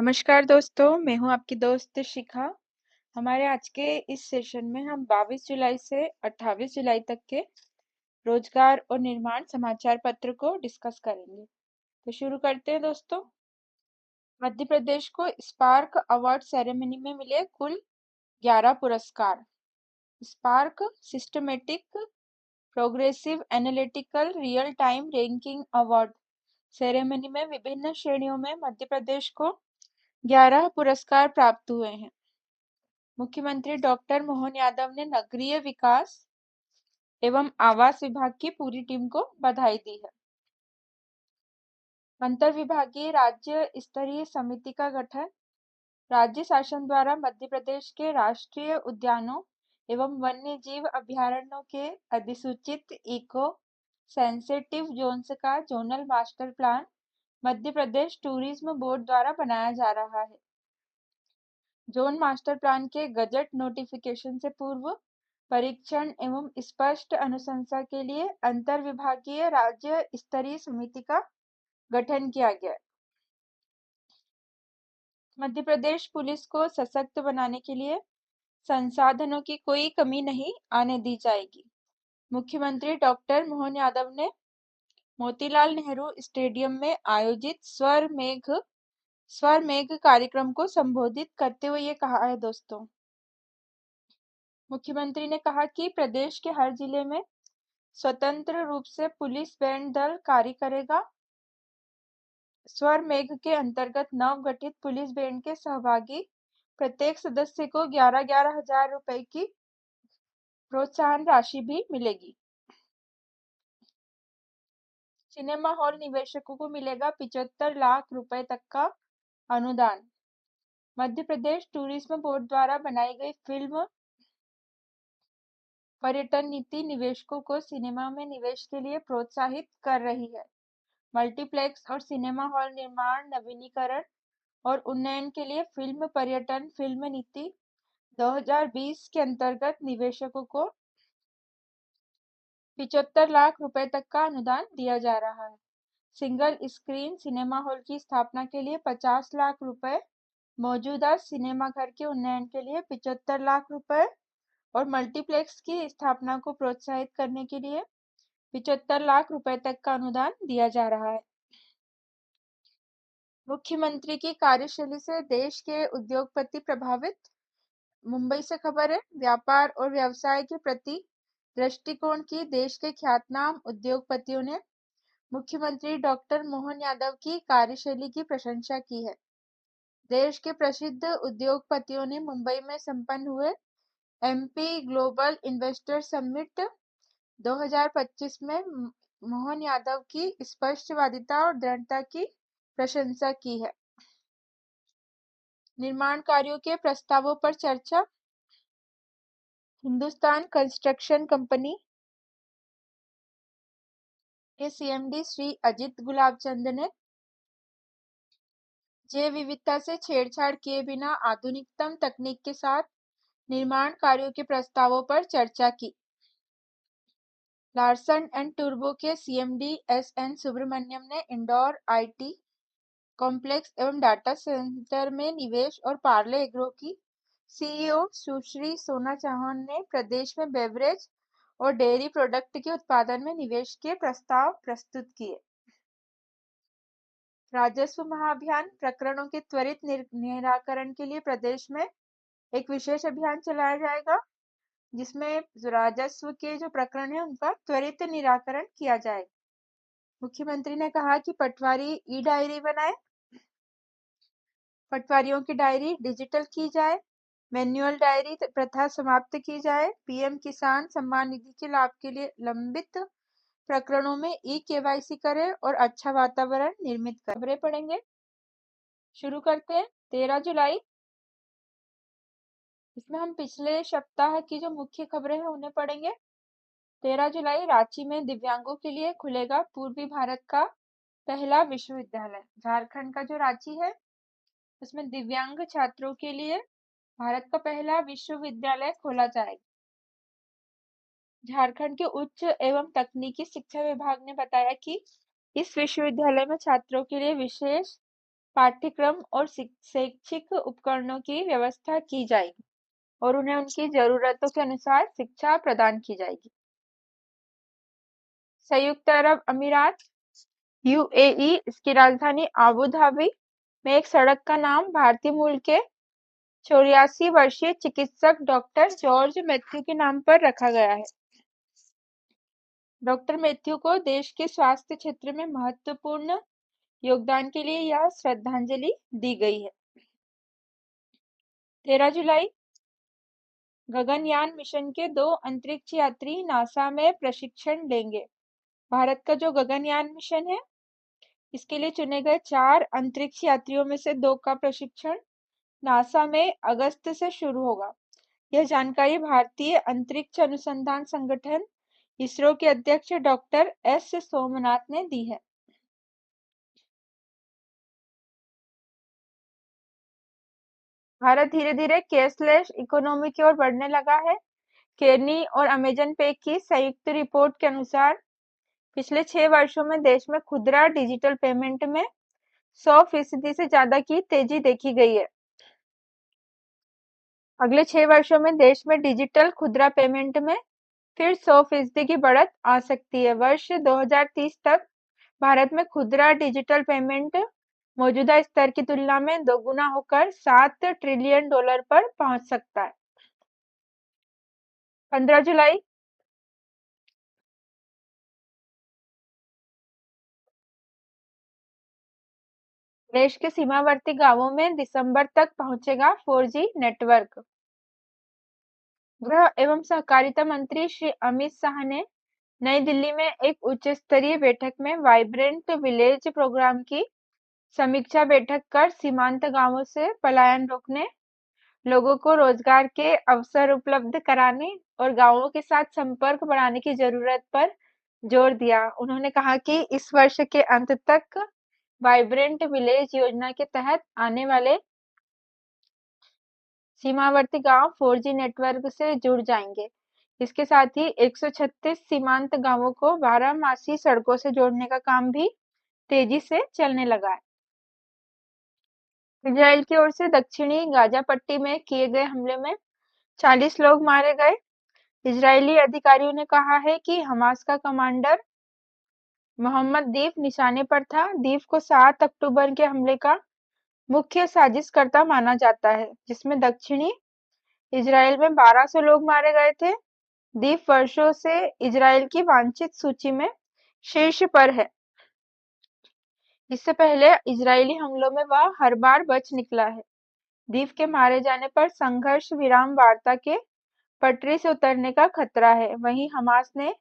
नमस्कार दोस्तों, मैं हूं आपकी दोस्त शिखा। हमारे आज के इस सेशन में हम 22 जुलाई से 28 जुलाई तक के रोजगार और निर्माण समाचार पत्र को डिस्कस करेंगे। तो शुरू करते हैं दोस्तों। मध्य प्रदेश को स्पार्क अवार्ड सेरेमनी में मिले कुल 11 पुरस्कार। Spark systematic progressive analytical real time ranking award ceremony में विभिन्न श्रेणियों में मध्य प्रदेश को 11 पुरस्कार प्राप्त हुए हैं। मुख्यमंत्री डॉक्टर मोहन यादव ने नगरीय विकास एवं आवास विभाग की पूरी टीम को बधाई दी है। अंतरविभागीय राज्य स्तरीय समिति का गठन। राज्य शासन द्वारा मध्य प्रदेश के राष्ट्रीय उद्यानों एवं वन्य जीव अभयारण्यों के अधिसूचित इको सेंसिटिव जोन्स का zonal master plan Madhya Pradesh tourism board द्वारा बनाया जा रहा है। जोन मास्टर प्लान के गजट नोटिफिकेशन से पूर्व परीक्षण एवं स्पष्ट अनुशंसा के लिए अंतरविभागीय राज्य स्तरीय समिति का गठन किया गया। मध्य प्रदेश पुलिस को सशक्त बनाने के लिए संसाधनों की कोई कमी नहीं आने दी जाएगी। मुख्यमंत्री डॉक्टर मोहन यादव ने मोतीलाल नेहरू स्टेडियम में आयोजित स्वर मेघ कार्यक्रम को संबोधित करते हुए ये कहा है दोस्तों। मुख्यमंत्री ने कहा कि प्रदेश के हर जिले में स्वतंत्र रूप से पुलिस बैंड दल कार्य करेगा। स्वर मेघ के अंतर्गत नवगठित पुलिस बैंड के सहभागी प्रत्येक सदस्य को 11,11 हजार रुपए की प्रोत्साहन राशि भी मिलेगी। सिनेमा हॉल निवेशकों को मिलेगा 75 लाख रुपए तक का अनुदान। मध्य प्रदेश टूरिज्म बोर्ड द्वारा बनाई गई फिल्म पर्यटन नीति निवेशकों को सिनेमा में निवेश के लिए प्रोत्साहित कर रही है। मल्टीप्लेक्स और सिनेमा हॉल निर्माण नवीनीकरण और उन्नयन के लिए फिल्म पर्यटन फिल्म नीति 2020 के अंतर्गत निवेशकों को 75 लाख रुपए तक का अनुदान दिया जा रहा है। सिंगल स्क्रीन सिनेमा हॉल की स्थापना के लिए 50 लाख रुपए, मौजूदा सिनेमा घर के उन्नयन के लिए 75 लाख रुपए और मल्टीप्लेक्स की स्थापना को प्रोत्साहित करने के लिए 75 लाख रुपए तक का अनुदान दिया जा रहा है। मुख्यमंत्री की कार्यशैली से देश के उद्योगपति प्रभावित। मुंबई से खबर है। व्यापार और व्यवसाय के प्रति दृष्टिकोण की देश के ख्यातनाम उद्योगपतियों ने मुख्यमंत्री डॉक्टर मोहन यादव की कार्यशैली की प्रशंसा की है। देश के प्रसिद्ध उद्योगपतियों ने मुंबई में संपन्न हुए एमपी ग्लोबल इन्वेस्टर समिट 2025 में मोहन यादव की स्पष्टवादिता और दृढ़ता की प्रशंसा की है। निर्माण कार्यों के प्रस्तावों पर चर्चा। हिंदुस्तान कंस्ट्रक्शन कंपनी के सीएमडी श्री अजित गुलाबचंद ने जैव विविधता से छेड़छाड़ किए बिना आधुनिकतम तकनीक के साथ निर्माण कार्यों के प्रस्तावों पर चर्चा की। लार्सन एंड टूब्रो के सीएमडी एसएन सुब्रमण्यम ने इंदौर आईटी कॉम्प्लेक्स एवं डाटा सेंटर में निवेश और पार्ले एग्रो की सीईओ सुश्री सोना चौहान ने प्रदेश में बेवरेज और डेयरी प्रोडक्ट के उत्पादन में निवेश के प्रस्ताव प्रस्तुत किए। राजस्व महाअभियान प्रकरणों के त्वरित निराकरण के लिए प्रदेश में एक विशेष अभियान चलाया जाएगा, जिसमें राजस्व के जो प्रकरण है उनका त्वरित निराकरण किया जाएगा। मुख्यमंत्री ने कहा कि पटवारी ई डायरी बनाए, पटवारियों की डायरी डिजिटल की जाए, मैन्युअल डायरी प्रथा समाप्त की जाए, पीएम किसान सम्मान निधि के लाभ के लिए लंबित प्रकरणों में ई केवाईसी करें और अच्छा वातावरण निर्मित करें। खबरें पढ़ेंगे, शुरू करते हैं। 13 जुलाई, इसमें हम पिछले सप्ताह की जो मुख्य खबरें हैं उन्हें पढ़ेंगे। 13 जुलाई रांची में दिव्यांगों के लिए खुलेगा पूर्वी भारत का पहला विश्वविद्यालय। झारखंड का जो रांची है उसमें दिव्यांग छात्रों के लिए भारत का पहला विश्वविद्यालय खोला जाएगा। झारखंड के उच्च एवं तकनीकी शिक्षा विभाग ने बताया कि इस विश्वविद्यालय में छात्रों के लिए विशेष पाठ्यक्रम और शैक्षिक उपकरणों की व्यवस्था की जाएगी और उन्हें उनकी जरूरतों के अनुसार शिक्षा प्रदान की जाएगी। संयुक्त अरब अमीरात यूएई, इसकी राजधानी आबू धाबी में एक सड़क का नाम भारतीय मूल के 84 वर्षीय चिकित्सक डॉक्टर जॉर्ज मैथ्यू के नाम पर रखा गया है। डॉक्टर मैथ्यू को देश के स्वास्थ्य क्षेत्र में महत्वपूर्ण योगदान के लिए यह श्रद्धांजलि दी गई है। 13 जुलाई, गगनयान मिशन के 2 अंतरिक्ष यात्री नासा में प्रशिक्षण लेंगे। भारत का जो गगनयान मिशन है, इसके लिए चुने गए 4 अंतरिक्ष यात्रियों में से 2 का प्रशिक्षण नासा में अगस्त से शुरू होगा। यह जानकारी भारतीय अंतरिक्ष अनुसंधान संगठन इसरो के अध्यक्ष डॉक्टर एस सोमनाथ ने दी है। भारत धीरे धीरे कैशलेस इकोनॉमी की ओर बढ़ने लगा है। केनी और अमेजन पे की संयुक्त रिपोर्ट के अनुसार पिछले 6 वर्षों में देश में खुदरा डिजिटल पेमेंट में 100% से ज्यादा की तेजी देखी गई है। अगले 6 वर्षों में देश में डिजिटल खुदरा पेमेंट में फिर 100% की बढ़त आ सकती है। वर्ष 2030 तक भारत में खुदरा डिजिटल पेमेंट मौजूदा स्तर की तुलना में दोगुना होकर $7 ट्रिलियन पर पहुंच सकता है। 15 जुलाई, देश के सीमावर्ती गांवों में दिसंबर तक पहुंचेगा 4G नेटवर्क। गृह एवं सहकारिता मंत्री श्री अमित शाह ने नई दिल्ली में एक उच्च स्तरीय बैठक में वाइब्रेंट विलेज प्रोग्राम की समीक्षा बैठक कर सीमांत गांवों से पलायन रोकने, लोगों को रोजगार के अवसर उपलब्ध कराने और गांवों के साथ संपर्क बढ़ाने की जरूरत पर जोर दिया। उन्होंने कहा कि इस वर्ष के अंत तक वाइब्रेंट विलेज योजना के तहत आने वाले सीमावर्ती गांव 4G नेटवर्क से जुड़ जाएंगे। इसके साथ ही 136 सीमांत गांवों को 12 सड़कों से जोड़ने का काम भी तेजी से चलने लगा है। इजराइल की ओर से दक्षिणी गाजा पट्टी में किए गए हमले में 40 लोग मारे गए। इजरायली अधिकारियों ने कहा है कि हमास का कमांडर मोहम्मद दीफ निशाने पर था। दीफ को 7 अक्टूबर के हमले का मुख्य साजिशकर्ता माना जाता है, जिसमें दक्षिणी इजराइल में 1200 लोग मारे गए थे। दीफ वर्षों से इजराइल की वांछित सूची में शीर्ष पर है। इससे पहले इजरायली हमलों में वह हर बार बच निकला है। दीफ के मारे जाने पर संघर्ष विराम वार्ता के पटरी से उतरने का खतरा है। वहीं हमास ने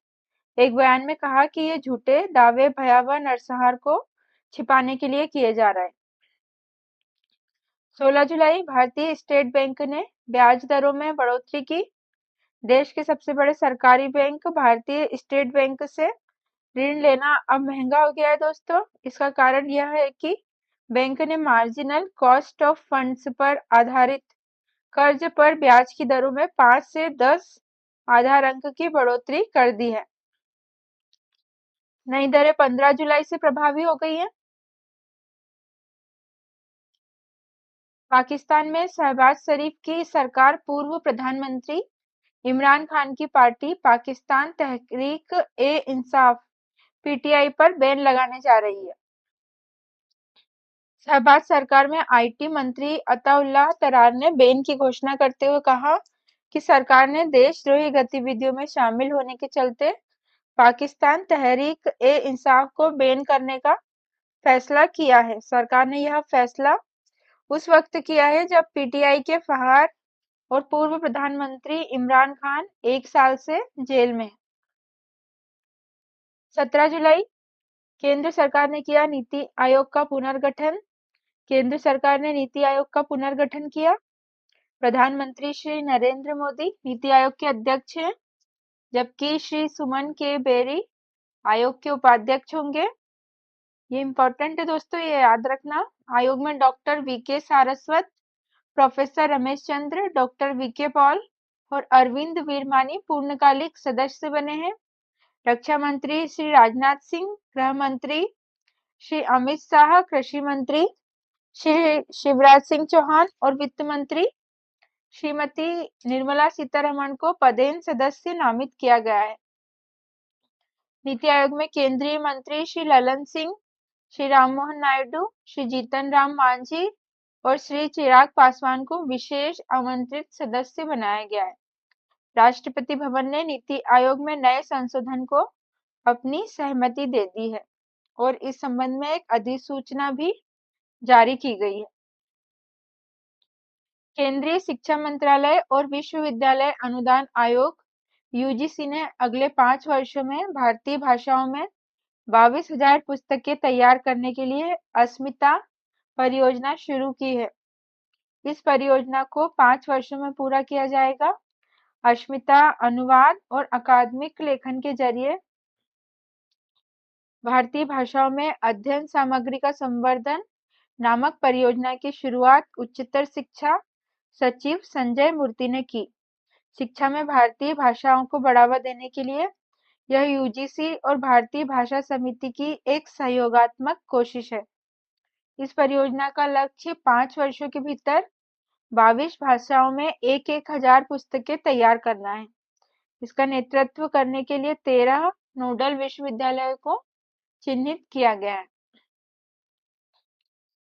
एक बयान में कहा कि ये झूठे दावे भयावह नरसंहार को छिपाने के लिए किए जा रहे हैं। 16 जुलाई, भारतीय स्टेट बैंक ने ब्याज दरों में बढ़ोतरी की। देश के सबसे बड़े सरकारी बैंक भारतीय स्टेट बैंक से ऋण लेना अब महंगा हो गया है दोस्तों। इसका कारण यह है कि बैंक ने मार्जिनल कॉस्ट ऑफ फंड्स पर आधारित कर्ज पर ब्याज की दरों में 5 से 10 आधार अंक की बढ़ोतरी कर दी है। नई दरें 15 जुलाई से प्रभावी हो गई हैं। पाकिस्तान में शहबाज शरीफ की सरकार पूर्व प्रधानमंत्री इमरान खान की पार्टी पाकिस्तान तहरीक-ए-इंसाफ पीटीआई पर बैन लगाने जा रही है। शहबाज सरकार में आईटी मंत्री अताउल्लाह तरार ने बैन की घोषणा करते हुए कहा कि सरकार ने देशद्रोही गतिविधियों में शामिल होने के चलते पाकिस्तान तहरीक-ए-इंसाफ को बैन करने का फैसला किया है। सरकार ने यह फैसला उस वक्त किया है जब पीटीआई के फहार और पूर्व प्रधानमंत्री इमरान खान 1 साल से जेल में हैं। 17 जुलाई, केंद्र सरकार ने किया नीति आयोग का पुनर्गठन। केंद्र सरकार ने नीति आयोग का पुनर्गठन किया। प्रधानमंत्री श्री नरेंद्र मोदी नीति आयोग के अध्यक्ष हैं, जबकि श्री सुमन के बेरी आयोग के उपाध्यक्ष होंगे। ये इम्पोर्टेंट है दोस्तों, ये याद रखना। आयोग में doctor VK Saraswat, professor Ramesh Chandra, doctor VK Paul और अरविंद वीरमानी पूर्णकालिक सदस्य बने हैं। रक्षा मंत्री श्री राजनाथ सिंह, गृह मंत्री श्री अमित शाह, कृषि मंत्री श्री शिवराज सिंह चौहान और वित्त मंत्री श्रीमती निर्मला सीतारमण को पदेन सदस्य नामित किया गया है। नीति आयोग में केंद्रीय मंत्री श्री ललन सिंह, श्री राममोहन नायडू, श्री जीतन राम मांझी और श्री चिराग पासवान को विशेष आमंत्रित सदस्य बनाया गया है। राष्ट्रपति भवन ने नीति आयोग में नए संशोधन को अपनी सहमति दे दी है और इस संबंध में एक अधिसूचना भी जारी की गई है। केंद्रीय शिक्षा मंत्रालय और विश्वविद्यालय अनुदान आयोग यूजीसी ने अगले 5 वर्षों में भारतीय भाषाओं में 22,000 पुस्तकें तैयार करने के लिए अस्मिता परियोजना शुरू की है। इस परियोजना को 5 वर्षों में पूरा किया जाएगा। अस्मिता अनुवाद और अकादमिक लेखन के जरिए भारतीय भाषाओं में अध्ययन सामग्री का संवर्धन नामक परियोजना की शुरुआत उच्चतर शिक्षा सचिव संजय मूर्ति ने की। शिक्षा में भारतीय भाषाओं को बढ़ावा देने के लिए यह यूजीसी और भारतीय भाषा समिति की एक सहयोगात्मक कोशिश है। इस परियोजना का लक्ष्य 5 वर्षों के भीतर 22 भाषाओं में 1,000 पुस्तकें तैयार करना है। इसका नेतृत्व करने के लिए 13 नोडल विश्वविद्यालयों को चिन्हित किया गया है।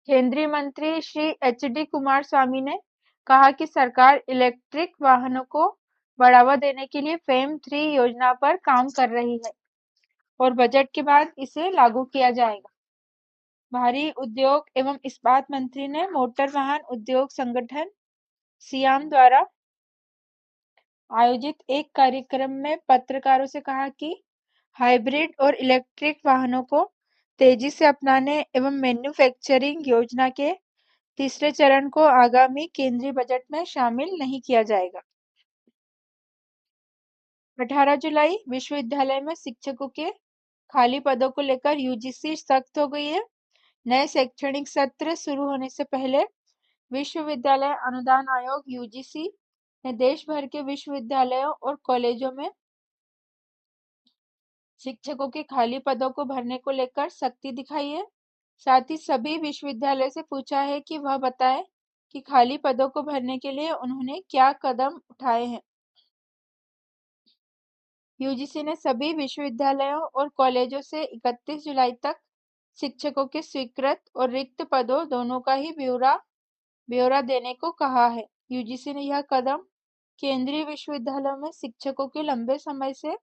केंद्रीय मंत्री श्री एच.डी. कुमारस्वामी ने कहा कि सरकार इलेक्ट्रिक वाहनों को बढ़ावा देने के लिए फेम 3 योजना पर काम कर रही है और बजट के बाद इसे लागू किया जाएगा। भारी उद्योग एवं इस्पात मंत्री ने मोटर वाहन उद्योग संगठन सियाम द्वारा आयोजित एक कार्यक्रम में पत्रकारों से कहा कि हाइब्रिड और इलेक्ट्रिक वाहनों को तेजी से अपनाने एवं मैन्युफैक्चरिंग योजना के तीसरे चरण को आगामी केंद्रीय बजट में शामिल नहीं किया जाएगा। 18 जुलाई विश्वविद्यालय में शिक्षकों के खाली पदों को लेकर यूजीसी सख्त हो गई है। नए शैक्षणिक सत्र शुरू होने से पहले विश्वविद्यालय अनुदान आयोग यूजीसी ने देश भर के विश्वविद्यालयों और कॉलेजों में शिक्षकों के खाली पदों को भरने को लेकर सख्ती दिखाई है। साथ ही सभी विश्वविद्यालय से पूछा है कि वह बताएं कि खाली पदों को भरने के लिए उन्होंने क्या कदम उठाए हैं। यूजीसी ने सभी विश्वविद्यालयों और कॉलेजों से 31 जुलाई तक शिक्षकों के स्वीकृत और रिक्त पदों दोनों का ही ब्यौरा देने को कहा है। यूजीसी ने यह कदम केंद्रीय विश्वविद्यालयों में शिक्षकों के लंबे समय से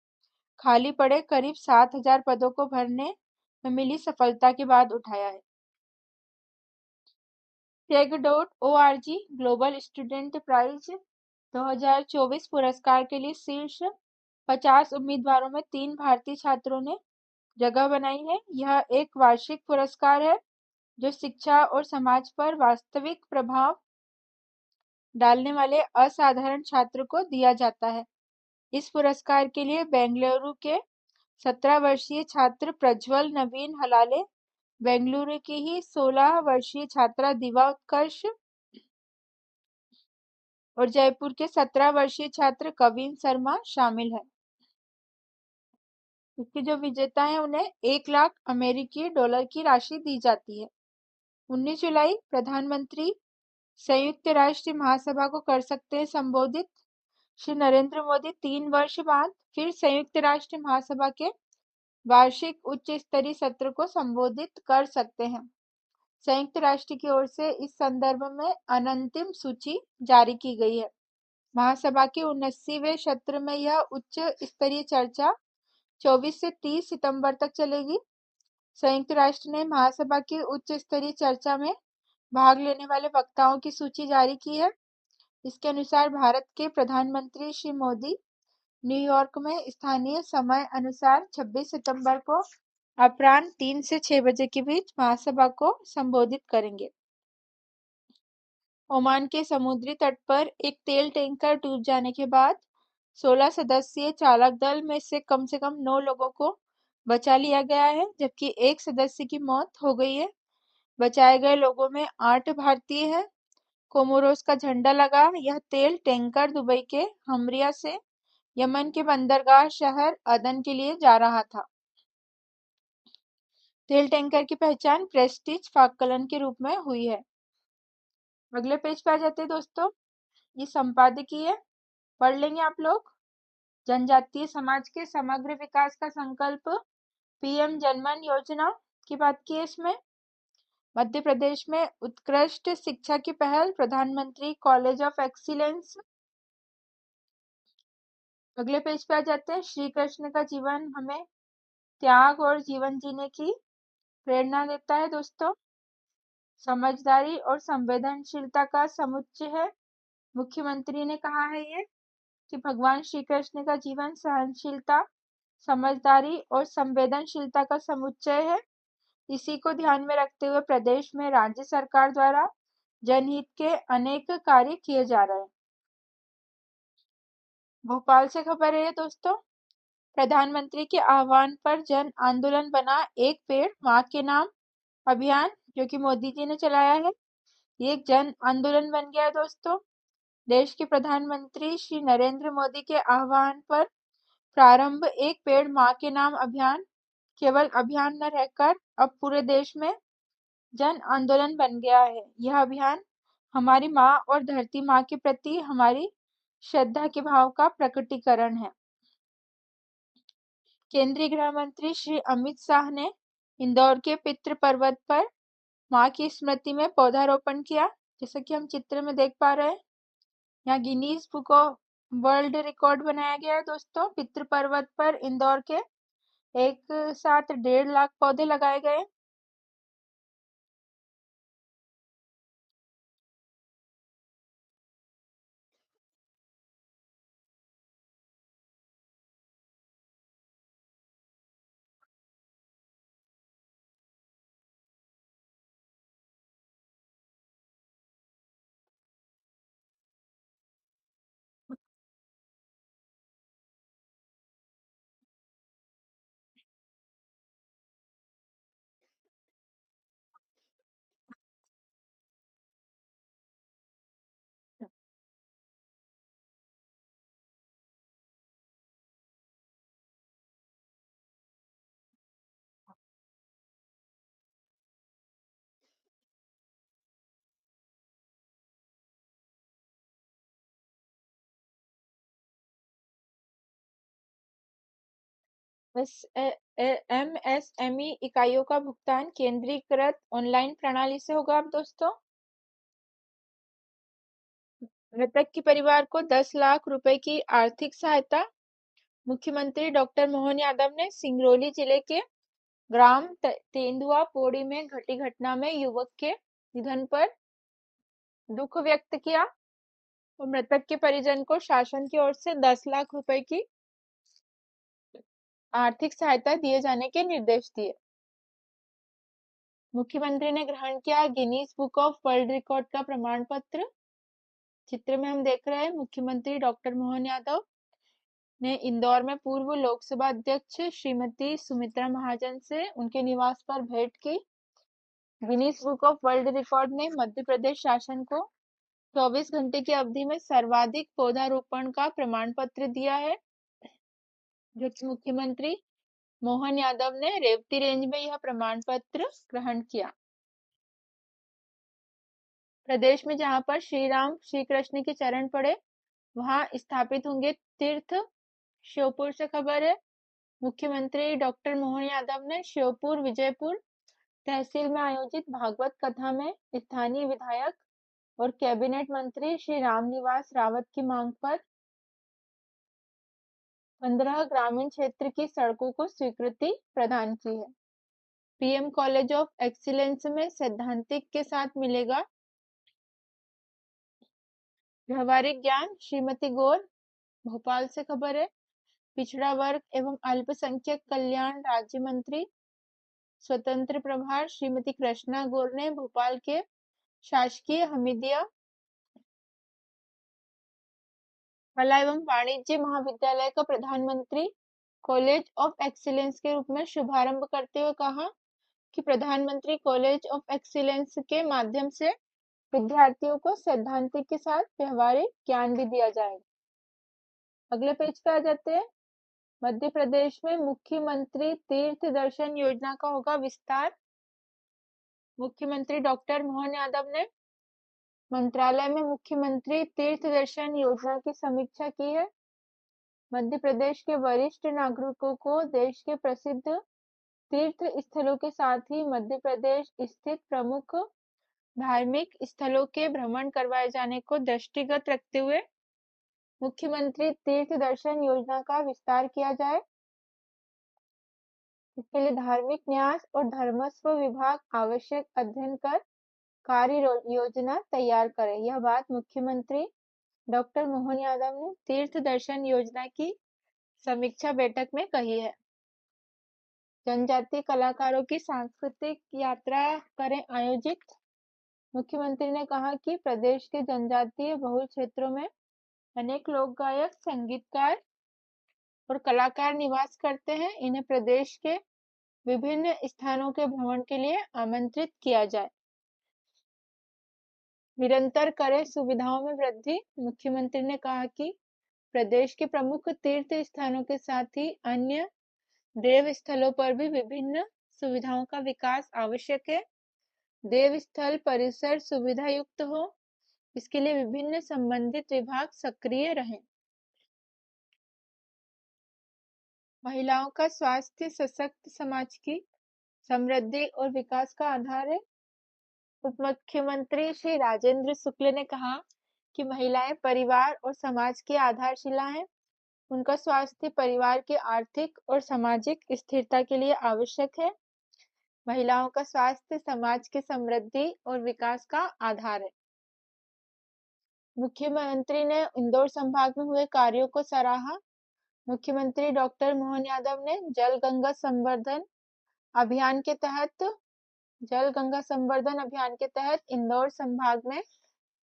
खाली पड़े करीब 7,000 पदों को भरने में मिली सफलता के बाद उठाया है। Chegg.org ग्लोबल स्टूडेंट प्राइज 2024 पुरस्कार के लिए शीर्ष 50 उम्मीदवारों में 3 भारतीय छात्रों ने जगह बनाई है। यह एक वार्षिक पुरस्कार है जो शिक्षा और समाज पर वास्तविक प्रभाव डालने वाले असाधारण छात्र को दिया जाता है। इस पुरस्कार के लिए बेंगलुरु के 17 वर्षीय छात्र प्रज्वल नवीन हलाले, बेंगलुरु की ही 16 वर्षीय छात्रा दिवा उत्कर्ष और जयपुर के 17 वर्षीय छात्र कविन शर्मा शामिल हैं। इसके जो विजेता हैं उन्हें 1 लाख अमेरिकी डॉलर की राशि दी जाती है। 19 जुलाई प्रधानमंत्री संयुक्त राष्ट्र महासभा को कर सकते हैं संबोधित। श्री नरेंद्र मोदी 3 वर्ष बाद फिर संयुक्त राष्ट्र महासभा के वार्षिक उच्च स्तरीय सत्र को संबोधित कर सकते हैं। संयुक्त राष्ट्र की ओर से इस संदर्भ में अनंतिम सूची जारी की गई है। महासभा के 79वें सत्र में यह उच्च स्तरीय चर्चा 24 से 30 सितंबर तक चलेगी। संयुक्त राष्ट्र ने महासभा की उच्च स्तरीय चर्चा में भाग लेने वाले वक्ताओं की सूची जारी की है। इसके अनुसार भारत के प्रधानमंत्री श्री मोदी न्यूयॉर्क में स्थानीय समय अनुसार 26 सितंबर को अपराह्न 3 से 6 बजे के बीच महासभा को संबोधित करेंगे। ओमान के समुद्री तट पर एक तेल टैंकर डूब जाने के बाद 16 सदस्यीय चालक दल में से कम 9 लोगों को बचा लिया गया है, जबकि एक सदस्य की मौत हो गई है। बचाए गए लोगों में 8 भारतीय हैं। कोमोरोस का झंडा लगा यह तेल टैंकर दुबई के हमरिया से यमन के बंदरगाह शहर अदन के लिए जा रहा था। तेल टैंकर की पहचान प्रेस्टीज फाल्कलन के रूप में हुई है। अगले पेज पे आ जाते हैं दोस्तों। ये संपादकीय पढ़ लेंगे आप लोग। जनजातीय समाज के समग्र विकास का संकल्प, पीएम जनमन योजना की बात की है इसमें। मध्य प्रदेश में उत्कृष्ट शिक्षा की पहल, प्रधानमंत्री कॉलेज ऑफ एक्सीलेंस। अगले पेज पे आ जाते हैं। श्री कृष्ण का जीवन हमें त्याग और जीवन जीने की प्रेरणा देता है दोस्तों। समझदारी और संवेदनशीलता का समुच्चय है। मुख्यमंत्री ने कहा है ये कि भगवान श्री कृष्ण का जीवन सहनशीलता, समझदारी और संवेदनशीलता का समुच्चय है। इसी को ध्यान में रखते हुए प्रदेश में राज्य सरकार द्वारा जनहित के अनेक कार्य किए जा रहे हैं। भोपाल से खबर है दोस्तों। प्रधानमंत्री के आह्वान पर जन आंदोलन बना एक पेड़ मां के नाम अभियान, जो कि मोदी जी ने चलाया है। ये एक जन आंदोलन बन गया है दोस्तों। देश के प्रधानमंत्री श्री नरेंद्र मोदी के आह्वान पर प्रारंभ एक पेड़ मां के नाम अभियान केवल अभियान न रहकर अब पूरे देश में जन आंदोलन बन गया है। यह अभियान हमारी माँ और धरती माँ के प्रति हमारी श्रद्धा के भाव का प्रकटीकरण है। केंद्रीय गृह मंत्री श्री अमित शाह ने इंदौर के पितृ पर्वत पर माँ की स्मृति में पौधारोपण किया, जैसा कि हम चित्र में देख पा रहे हैं। यहाँ Guinness book of world record बनाया गया है दोस्तों। पितृ पर्वत पर इंदौर के एक साथ 1.5 लाख पौधे लगाए गए। एमएसएमई इकाइयों का भुगतान केंद्रीकृत ऑनलाइन प्रणाली से होगा अब दोस्तों। मृतक के परिवार को 10 लाख रुपए की आर्थिक सहायता। मुख्यमंत्री डॉक्टर मोहन यादव ने सिंगरौली जिले के ग्राम तेंदुआ पौड़ी में घटी घटना में युवक के निधन पर दुख व्यक्त किया और मृतक के परिजन को शासन की ओर से 10 लाख रुपए की आर्थिक सहायता दिए जाने के निर्देश दिए। मुख्यमंत्री ने ग्रहण किया Guinness book of world record का प्रमाण पत्र। चित्र में हम देख रहे हैं मुख्यमंत्री डॉक्टर मोहन यादव ने इंदौर में पूर्व लोकसभा अध्यक्ष श्रीमती सुमित्रा महाजन से उनके निवास पर भेंट की। Guinness book of world record ने मध्य प्रदेश शासन को 24 घंटे की अवधि में सर्वाधिक पौधारोपण का प्रमाण पत्र दिया है, जो कि मुख्यमंत्री मोहन यादव ने रेवती रेंज में यह प्रमाण पत्र ग्रहण किया। प्रदेश में जहां पर श्री राम श्री कृष्ण के चरण पड़े वहां स्थापित होंगे तीर्थ। श्योपुर से खबर है। मुख्यमंत्री डॉक्टर मोहन यादव ने श्योपुर विजयपुर तहसील में आयोजित भागवत कथा में स्थानीय विधायक और कैबिनेट मंत्री श्री रामनिवास रावत की मांग पर 15 ग्रामीण क्षेत्र की सड़कों को स्वीकृति प्रदान की है। पीएम कॉलेज ऑफ एक्सीलेंस में सैद्धांतिक के साथ मिलेगा व्यवहारिक ज्ञान। श्रीमती गौर भोपाल से खबर है। पिछड़ा वर्ग एवं अल्पसंख्यक कल्याण राज्य मंत्री स्वतंत्र प्रभार श्रीमती कृष्णा गौर ने भोपाल के शासकीय हमीदिया कला एवं वाणिज्य महाविद्यालय का प्रधानमंत्री कॉलेज ऑफ एक्सीलेंस के रूप में शुभारंभ करते हुए कहा कि प्रधानमंत्री कॉलेज ऑफ एक्सीलेंस के माध्यम से विद्यार्थियों को सैद्धांतिक के साथ व्यवहारिक ज्ञान भी दिया जाएगा। अगले पेज पे आ जाते हैं। मध्य प्रदेश में मुख्यमंत्री तीर्थ दर्शन योजना का होगा विस्तार। मुख्यमंत्री डॉक्टर मोहन यादव ने मंत्रालय में मुख्यमंत्री तीर्थ दर्शन योजना की समीक्षा की है। मध्य प्रदेश के वरिष्ठ नागरिकों को देश के प्रसिद्ध तीर्थ स्थलों के साथ ही मध्य प्रदेश स्थित प्रमुख धार्मिक स्थलों के भ्रमण करवाए जाने को दृष्टिगत रखते हुए मुख्यमंत्री तीर्थ दर्शन योजना का विस्तार किया जाए। इसके लिए धार्मिक न्यास और धर्मस्व विभाग आवश्यक अध्ययन कर कार्य योजना तैयार करे। यह बात मुख्यमंत्री डॉक्टर मोहन यादव ने तीर्थ दर्शन योजना की समीक्षा बैठक में कही है। जनजातीय कलाकारों की सांस्कृतिक यात्रा करें आयोजित। मुख्यमंत्री ने कहा कि प्रदेश के जनजातीय बहुल क्षेत्रों में अनेक लोक गायक, संगीतकार और कलाकार निवास करते हैं। इन्हें प्रदेश के विभिन्न स्थानों के भ्रमण के लिए आमंत्रित किया जाए। निरंतर करें सुविधाओं में वृद्धि। मुख्यमंत्री ने कहा कि प्रदेश के प्रमुख तीर्थ स्थानों के साथ ही अन्य देव स्थलों पर भी विभिन्न सुविधाओं का विकास आवश्यक है। देव स्थल परिसर सुविधा युक्त हो, इसके लिए विभिन्न संबंधित विभाग सक्रिय रहें। महिलाओं का स्वास्थ्य सशक्त समाज की समृद्धि और विकास का आधार है। उप मुख्यमंत्री श्री राजेंद्र शुक्ल ने कहा कि महिलाएं परिवार और समाज की आधारशिला हैं। उनका स्वास्थ्य परिवार की आर्थिक और सामाजिक स्थिरता के लिए आवश्यक है। महिलाओं का स्वास्थ्य समाज की समृद्धि और विकास का आधार है। मुख्यमंत्री ने इंदौर संभाग में हुए कार्यों को सराहा। मुख्यमंत्री डॉक्टर मोहन यादव ने जल गंगा संवर्धन अभियान के तहत इंदौर संभाग में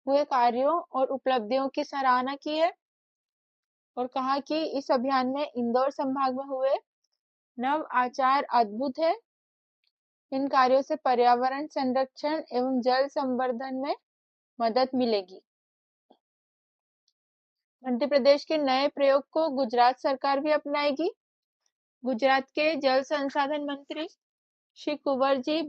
हुए कार्यों और उपलब्धियों की सराहना की है और कहा कि इस अभियान में इंदौर संभाग में हुए नव आचार अद्भुत है। इन कार्यों से पर्यावरण संरक्षण एवं जल संवर्धन में मदद मिलेगी। मध्य प्रदेश के नए प्रयोग को गुजरात सरकार भी अपनाएगी। गुजरात के जल संसाधन मंत्री श्री कुंवरजी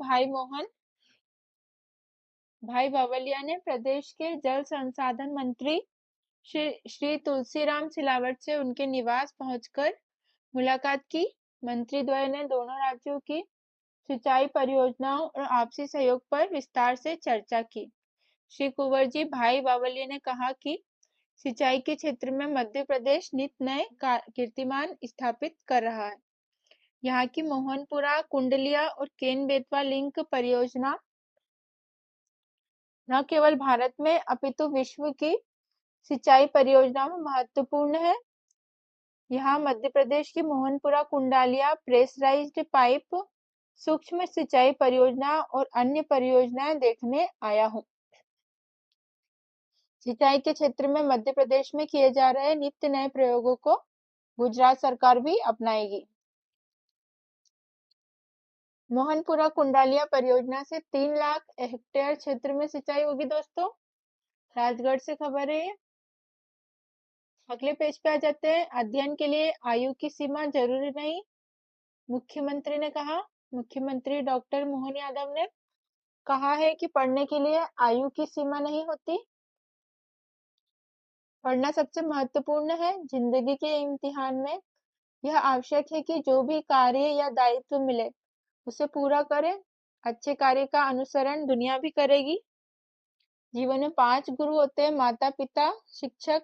भाई बावलिया ने प्रदेश के जल संसाधन मंत्री श्री तुलसीराम सिलावट से उनके निवास पहुंचकर मुलाकात की। मंत्रीद्वय ने दोनों राज्यों की सिंचाई परियोजनाओं और आपसी सहयोग पर विस्तार से चर्चा की। श्री कुंवरजी भाई बावलिया ने कहा कि सिंचाई के क्षेत्र में मध्य प्रदेश नित नए कीर्तिमान स्थापित कर रहा है। यहाँ की मोहनपुरा, कुंडलिया और केन बेतवा लिंक परियोजना न केवल भारत में अपितु विश्व की सिंचाई परियोजनाओं में महत्वपूर्ण है। यहाँ मध्य प्रदेश की मोहनपुरा कुंडालिया प्रेशराइज्ड पाइप सूक्ष्म सिंचाई परियोजना और अन्य परियोजनाएं देखने आया हूँ। सिंचाई के क्षेत्र में मध्य प्रदेश में किए जा रहे नित्य नए प्रयोगों को गुजरात सरकार भी अपनाएगी। मोहनपुरा कुंडालिया परियोजना से 3 लाख हेक्टेयर क्षेत्र में सिंचाई होगी। दोस्तों, राजगढ़ से खबर है। अगले पेज पे आ जाते हैं। अध्ययन के लिए आयु की सीमा जरूरी नहीं, मुख्यमंत्री ने कहा। मुख्यमंत्री डॉक्टर मोहन यादव ने कहा है कि पढ़ने के लिए आयु की सीमा नहीं होती। पढ़ना सबसे महत्वपूर्ण है। जिंदगी के इम्तिहान में यह आवश्यक है कि जो भी कार्य या दायित्व मिले उसे पूरा करें। अच्छे कार्य का अनुसरण दुनिया भी करेगी। जीवन में 5 गुरु होते हैं: माता पिता, शिक्षक,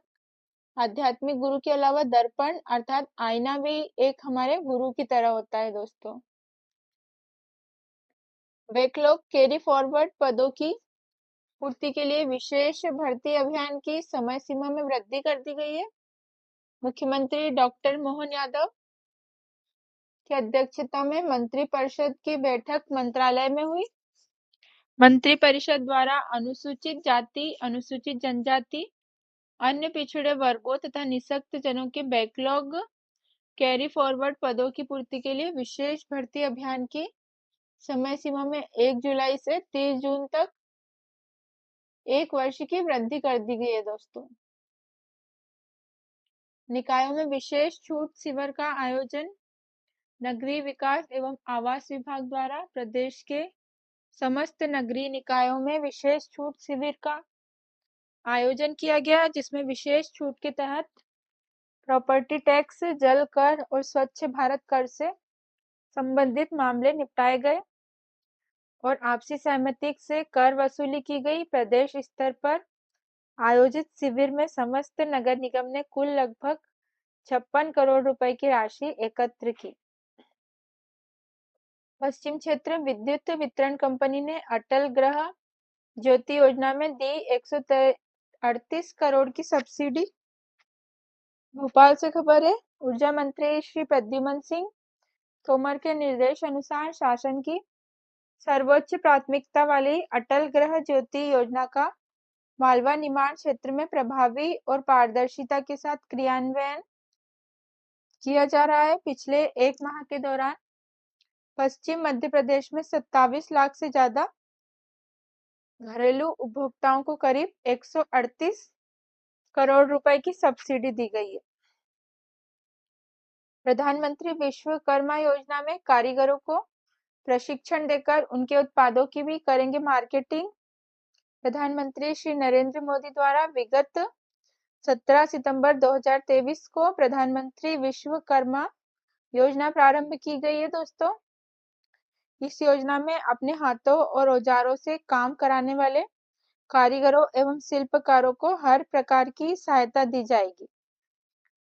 आध्यात्मिक गुरु के अलावा दर्पण अर्थात आईना भी एक हमारे गुरु की तरह होता है। दोस्तों, बैकलॉग कैरी फॉरवर्ड पदों की पूर्ति के लिए विशेष भर्ती अभियान की समय सीमा में वृद्धि कर दी गई है। मुख्यमंत्री डॉक्टर मोहन यादव की अध्यक्षता में मंत्रिपरिषद की बैठक मंत्रालय में हुई। मंत्रिपरिषद द्वारा अनुसूचित जाति, अनुसूचित जनजाति, अन्य पिछड़े वर्गों तथा निःशक्त जनों के बैकलॉग कैरी फॉरवर्ड पदों की पूर्ति के लिए विशेष भर्ती अभियान की समय सीमा में 1 जुलाई से 30 जून तक 1 वर्ष की वृद्धि कर दी गई है। दोस्तों, निकायों में विशेष छूट शिविर का आयोजन। नगरीय विकास एवं आवास विभाग द्वारा प्रदेश के समस्त नगरीय निकायों में विशेष छूट शिविर का आयोजन किया गया, जिसमें विशेष छूट के तहत प्रॉपर्टी टैक्स, जल कर और स्वच्छ भारत कर से संबंधित मामले निपटाए गए और आपसी सहमति से कर वसूली की गई। प्रदेश स्तर पर आयोजित शिविर में समस्त नगर निगम ने कुल लगभग 56 करोड़ रुपए की राशि एकत्र की। पश्चिम क्षेत्र विद्युत वितरण कंपनी ने अटल गृह ज्योति योजना में दी 138 करोड़ की सब्सिडी। भोपाल से खबर है, ऊर्जा मंत्री श्री प्रद्युमन सिंह तोमर के निर्देश अनुसार शासन की सर्वोच्च प्राथमिकता वाली अटल गृह ज्योति योजना का मालवा निर्माण क्षेत्र में प्रभावी और पारदर्शिता के साथ क्रियान्वयन किया जा रहा है। पिछले एक माह के दौरान पश्चिम मध्य प्रदेश में 27 लाख से ज्यादा घरेलू उपभोक्ताओं को करीब 138 करोड़ रुपए की सब्सिडी दी गई है। प्रधानमंत्री विश्वकर्मा योजना में कारीगरों को प्रशिक्षण देकर उनके उत्पादों की भी करेंगे मार्केटिंग। प्रधानमंत्री श्री नरेंद्र मोदी द्वारा विगत 17 सितंबर 2023 को प्रधानमंत्री विश्वकर्मा योजना प्रारंभ की गई है दोस्तों। इस योजना में अपने हाथों और औजारों से काम कराने वाले कारीगरों एवं शिल्पकारों को हर प्रकार की सहायता दी जाएगी।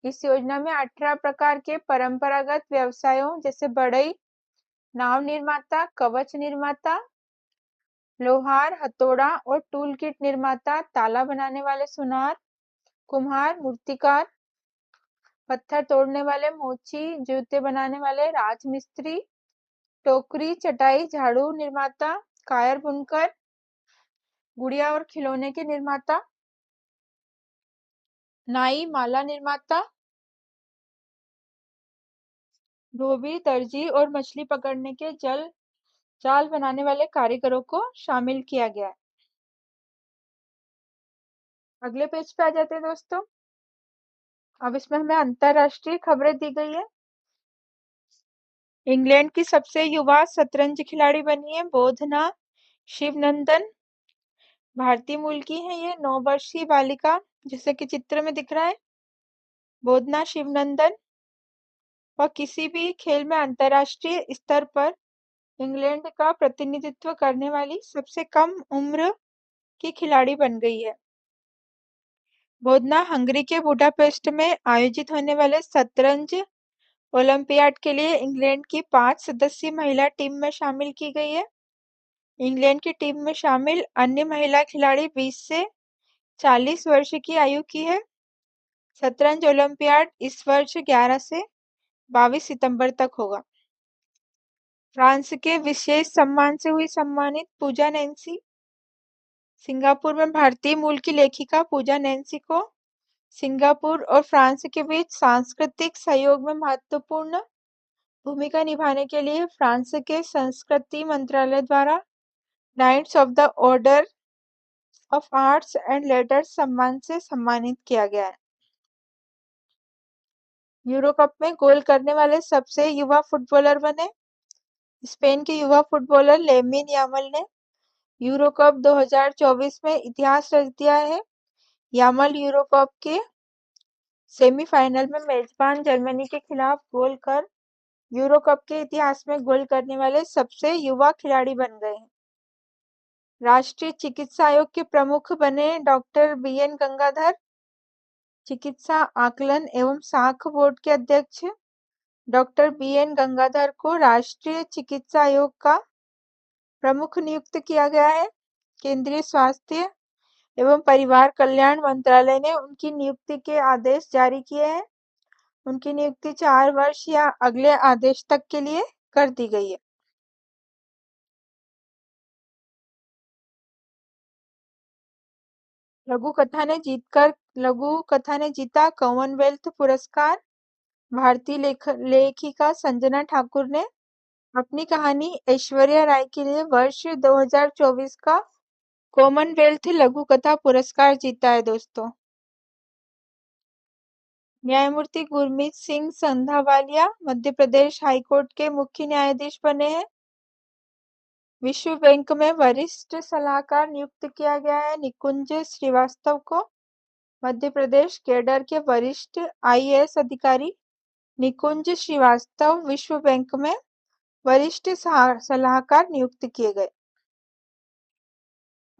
इस योजना में 18 प्रकार के परंपरागत व्यवसायों जैसे बढ़ई, नाव निर्माता, कवच निर्माता, लोहार, हथौड़ा और टूल किट निर्माता, ताला बनाने वाले सुनार, कुम्हार, मूर्तिकार, पत्थर तोड़ने वाले मोची, जूते बनाने वाले राजमिस्त्री, टोकरी, चटाई, झाड़ू निर्माता, कायर बुनकर, गुड़िया और खिलौने के निर्माता, नाई, माला निर्माता, धोबी, दर्जी और मछली पकड़ने के जाल बनाने वाले कारीगरों को शामिल किया गया है। अगले पेज पे आ जाते हैं दोस्तों। अब इसमें हमें अंतरराष्ट्रीय खबरें दी गई है। इंग्लैंड की सबसे युवा शतरंज खिलाड़ी बनी है बोधना शिवनंदन। भारतीय मूल की है ये 9 वर्षीय बालिका, जैसे कि चित्र में दिख रहा है। बोधना शिवनंदन वह किसी भी खेल में अंतरराष्ट्रीय स्तर पर इंग्लैंड का प्रतिनिधित्व करने वाली सबसे कम उम्र की खिलाड़ी बन गई है। बोधना हंगरी के बुडापेस्ट में आयोजित होने वाले शतरंज ओलंपियाड के लिए इंग्लैंड की 5 सदस्यीय महिला टीम में शामिल की गई है। इंग्लैंड की टीम में शामिल अन्य महिला खिलाड़ी 20 से 40 वर्ष की आयु की है। शतरंज ओलंपियाड इस वर्ष 11 से 22 सितंबर तक होगा। फ्रांस के विशेष सम्मान से हुई सम्मानित पूजा नैन्सी। सिंगापुर में भारतीय मूल की लेखिका पूजा नैन्सी को सिंगापुर और फ्रांस के बीच सांस्कृतिक सहयोग में महत्वपूर्ण भूमिका निभाने के लिए फ्रांस के संस्कृति मंत्रालय द्वारा knights of the order of arts and letters सम्मान से सम्मानित किया गया है। यूरो कप में गोल करने वाले सबसे युवा फुटबॉलर बने स्पेन के युवा फुटबॉलर लेमिन यामल ने यूरो कप 2024 में इतिहास रच दिया है। यामल यूरो कप के सेमीफाइनल में मेजबान जर्मनी के खिलाफ गोल कर यूरो कप के इतिहास में गोल करने वाले सबसे युवा खिलाड़ी बन गए हैं। राष्ट्रीय चिकित्सा आयोग के प्रमुख बने डॉक्टर बीएन गंगाधर। चिकित्सा आकलन एवं साख बोर्ड के अध्यक्ष डॉक्टर बीएन गंगाधर को राष्ट्रीय चिकित्सा आयोग का प्रमुख नियुक्त किया गया है। केंद्रीय स्वास्थ्य एवं परिवार कल्याण मंत्रालय ने उनकी नियुक्ति के आदेश जारी किए हैं। उनकी नियुक्ति 4 वर्ष या अगले आदेश तक के लिए कर दी गई है। लघु कथा ने जीता कॉमनवेल्थ पुरस्कार। भारतीय लेखिका संजना ठाकुर ने अपनी कहानी ऐश्वर्या राय के लिए वर्ष 2024 का कॉमनवेल्थ लघु कथा पुरस्कार जीता है दोस्तों। न्यायमूर्ति गुरमीत सिंह संधावालिया मध्य प्रदेश हाईकोर्ट के मुख्य न्यायाधीश बने हैं। विश्व बैंक में वरिष्ठ सलाहकार नियुक्त किया गया है निकुंज श्रीवास्तव को। मध्य प्रदेश कैडर के वरिष्ठ आईएएस अधिकारी निकुंज श्रीवास्तव विश्व बैंक में वरिष्ठ सलाहकार नियुक्त किए गए।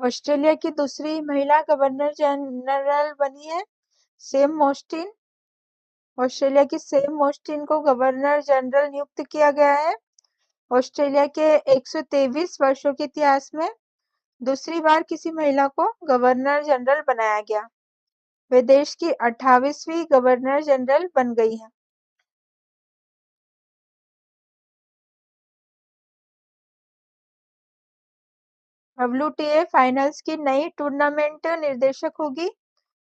ऑस्ट्रेलिया की दूसरी महिला गवर्नर जनरल बनी है सैम मोस्टिन। ऑस्ट्रेलिया की सैम मोस्टिन को गवर्नर जनरल नियुक्त किया गया है। ऑस्ट्रेलिया के 123 वर्षों के इतिहास में दूसरी बार किसी महिला को गवर्नर जनरल बनाया गया। वे देश की 28वीं गवर्नर जनरल बन गई हैं। WTA फाइनल्स की नई टूर्नामेंट निर्देशक होगी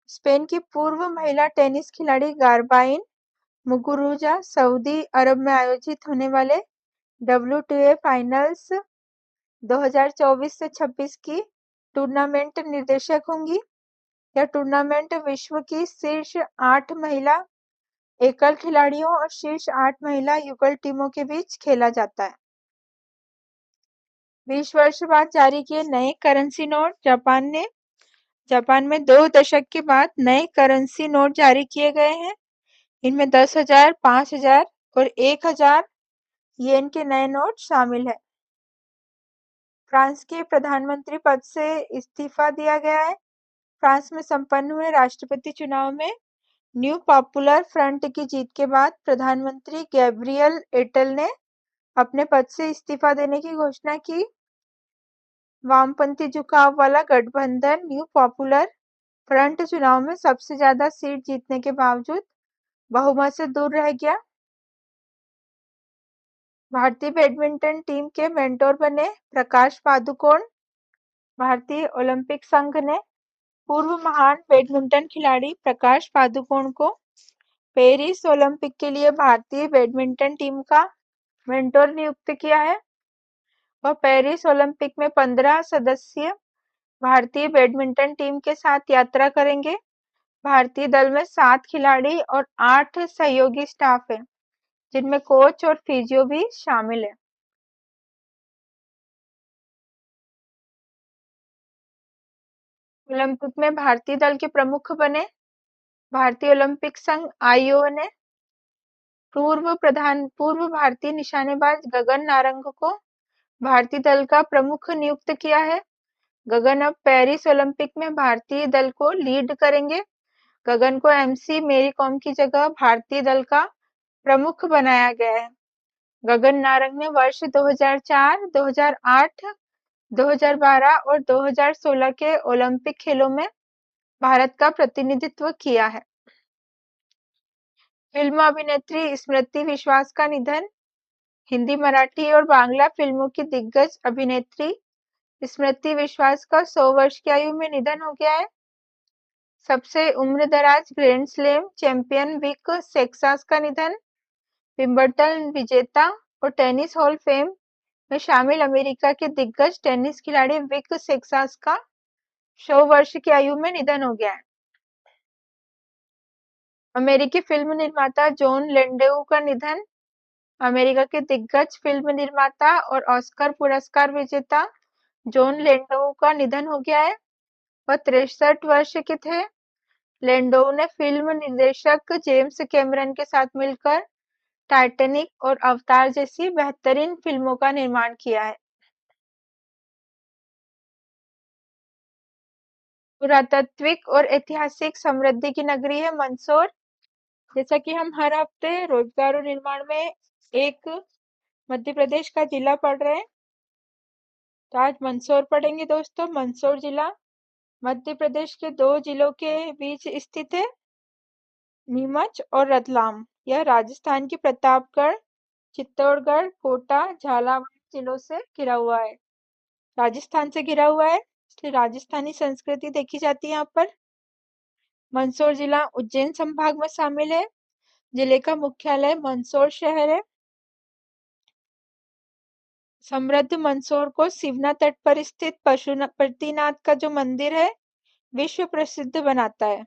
स्पेन की पूर्व महिला टेनिस खिलाड़ी गार्बाइन मुगुरुजा। सऊदी अरब में आयोजित होने वाले WTA फाइनल्स 2024 से 26 की टूर्नामेंट निर्देशक होंगी। यह टूर्नामेंट विश्व की शीर्ष 8 महिला एकल खिलाड़ियों और शीर्ष 8 महिला युगल टीमों के बीच खेला जाता है। 20 वर्ष बाद जारी किए नए करेंसी नोट। जापान में 2 दशक के बाद नए करेंसी नोट जारी किए गए हैं। इनमें 10,000, 5,000 और 1,000 येन के नए नोट शामिल है। फ्रांस के प्रधानमंत्री पद से इस्तीफा दिया गया है। फ्रांस में संपन्न हुए राष्ट्रपति चुनाव में न्यू पॉपुलर फ्रंट की जीत के बाद प्रधानमंत्री गैब्रियल एटल ने अपने पद से इस्तीफा देने की घोषणा की। वामपंथी झुकाव वाला गठबंधन न्यू पॉपुलर फ्रंट चुनाव में सबसे ज्यादा सीट जीतने के बावजूद बहुमत से दूर रह गया। भारतीय बैडमिंटन टीम के मेंटोर बने प्रकाश पादुकोण। भारतीय ओलंपिक संघ ने पूर्व महान बैडमिंटन खिलाड़ी प्रकाश पादुकोण को पेरिस ओलंपिक के लिए भारतीय बैडमिंटन टीम का मेंटोर नियुक्त किया है। वह पेरिस ओलंपिक में 15 सदस्यीय भारतीय बैडमिंटन टीम के साथ यात्रा करेंगे। भारतीय दल में 7 खिलाड़ी और 8 सहयोगी स्टाफ है, जिनमें कोच और फिजियो भी शामिल है। ओलंपिक में भारतीय दल के प्रमुख बने भारतीय ओलंपिक संघ आईओए ने पूर्व भारतीय निशानेबाज गगन नारंग को भारतीय दल का प्रमुख नियुक्त किया है। गगन अब पेरिस ओलंपिक में भारतीय दल को लीड करेंगे। गगन को एमसी मेरी कॉम की जगह भारतीय दल का प्रमुख बनाया गया है। गगन नारंग ने वर्ष 2004, 2008, 2012 और 2016 के ओलंपिक खेलों में भारत का प्रतिनिधित्व किया है। फिल्म अभिनेत्री स्मृति विश्वास का निधन। हिंदी, मराठी और बांग्ला फिल्मों की दिग्गज अभिनेत्री स्मृति विश्वास का 100 वर्ष की आयु में निधन हो गया है। सबसे उम्रदराज ग्रैंड स्लैम चैंपियन विक सेक्सास का निधन। विंबलडन विजेता और टेनिस हॉल फेम में शामिल अमेरिका के दिग्गज टेनिस खिलाड़ी विक सेक्सास का 100 वर्ष की आयु में निधन हो गया है। अमेरिकी फिल्म निर्माता जॉन लैंडेउ का निधन। अमेरिका के दिग्गज फिल्म निर्माता और ऑस्कर पुरस्कार विजेता जॉन लैंडेउ का निधन हो गया है। वह 63 वर्ष के थे। लैंडेउ ने फिल्म निर्देशक जेम्स कैमरन के साथ मिलकर टाइटैनिक और अवतार जैसी बेहतरीन फिल्मों का निर्माण किया है। पुरातात्विक और ऐतिहासिक समृद्धि की नगरी है मंदसौर। जैसा कि हम हर हफ्ते रोजगार और निर्माण में एक मध्य प्रदेश का जिला पढ़ रहे हैं, तो आज मंदसौर पढ़ेंगे दोस्तों। मंदसौर जिला मध्य प्रदेश के 2 जिलों के बीच स्थित है, नीमच और रतलाम। यह राजस्थान की प्रतापगढ़, चित्तौड़गढ़, कोटा, झालावाड़ जिलों से घिरा हुआ है। राजस्थान से घिरा हुआ है, इसलिए राजस्थानी संस्कृति देखी जाती है यहाँ पर। मंदसौर जिला उज्जैन संभाग में शामिल है। जिले का मुख्यालय मंदसौर शहर है। समृद्ध मंदसौर को शिवना तट पर स्थित पशुपतिनाथ का जो मंदिर है, विश्व प्रसिद्ध बनाता है।